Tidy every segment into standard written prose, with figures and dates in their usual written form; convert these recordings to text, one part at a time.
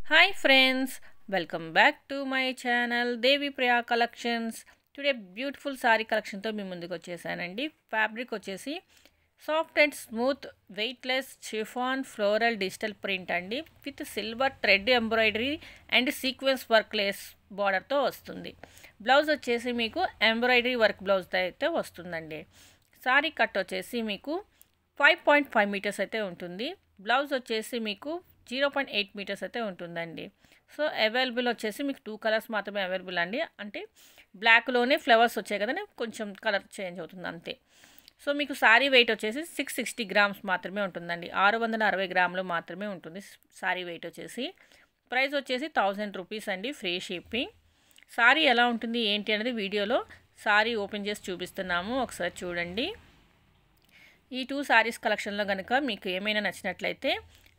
Hi friends, welcome back to my channel Devi Priya Collections. Today beautiful saree collection తో మీ ముందుకు వచ్చేసానండి. Fabric వచ్చేసి soft and smooth weightless chiffon floral digital print అండి with silver thread embroidery and sequence work lace బార్డర్తో వస్తుంది. Blouse వచ్చేసి మీకు embroidery work బ్లౌజ్తో అయితే వస్తుందండి. సారీ కట్ వచ్చేసి మీకు 5.5 మీటర్స్ అయితే ఉంటుంది. బ్లౌజ్ వచ్చేసి మీకు 0.8 మీటర్స్ అయితే ఉంటుందండి. సో అవైలబుల్ వచ్చేసి మీకు 2 కలర్స్ మాత్రమే అవైలబుల్ అండి. అంటే బ్లాక్లోనే ఫ్లవర్స్ వచ్చాయి కదండి, కొంచెం కలర్ చేంజ్ అవుతుంది అంతే. సో మీకు సారీ వెయిట్ వచ్చేసి 660 గ్రామ్స్ మాత్రమే ఉంటుందండి. 660 గ్రాములు మాత్రమే ఉంటుంది సారీ వెయిట్ వచ్చేసి. ప్రైస్ వచ్చేసి 1000 రూపీస్ అండి, ఫ్రీ షిప్పింగ్. సారీ ఎలా ఉంటుంది ఏంటి అనేది వీడియోలో సారీ ఓపెన్ చేసి చూపిస్తున్నాము, ఒకసారి చూడండి. ఈ 2 సారీస్ కలెక్షన్లో కనుక మీకు ఏమైనా నచ్చినట్లయితే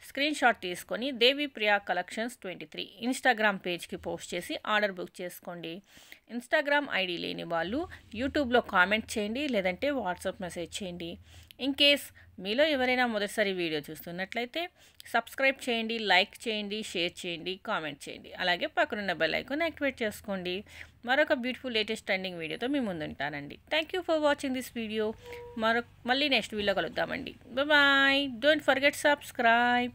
స్క్రీన్ షాట్ తీసుకొని దేవి ప్రియా కలెక్షన్స్ 23 ఇన్స్టాగ్రామ్ పేజ్కి పోస్ట్ చేసి ఆర్డర్ బుక్ చేసుకోండి. ఇన్స్టాగ్రామ్ ఐడి లేని వాళ్ళు యూట్యూబ్లో కామెంట్ చేయండి, లేదంటే వాట్సాప్ మెసేజ్ చేయండి. ఇన్ కేస్ మీలో ఎవరైనా మొదటిసారి వీడియో చూస్తున్నట్లయితే సబ్స్క్రైబ్ చేయండి, లైక్ చేయండి, షేర్ చేయండి, కామెంట్ చేయండి. అలాగే పక్కనున్న బెల్ ఐకాన్ యాక్టివేట్ చేసుకోండి. మరొక బ్యూటిఫుల్ లేటెస్ట్ ట్రెండింగ్ వీడియోతో మీ ముందుంటానండి. Thank you for watching this video. మళ్ళీ నెక్స్ట్ వీడియో కలుద్దామండి. బాయ్. Don't forget subscribe.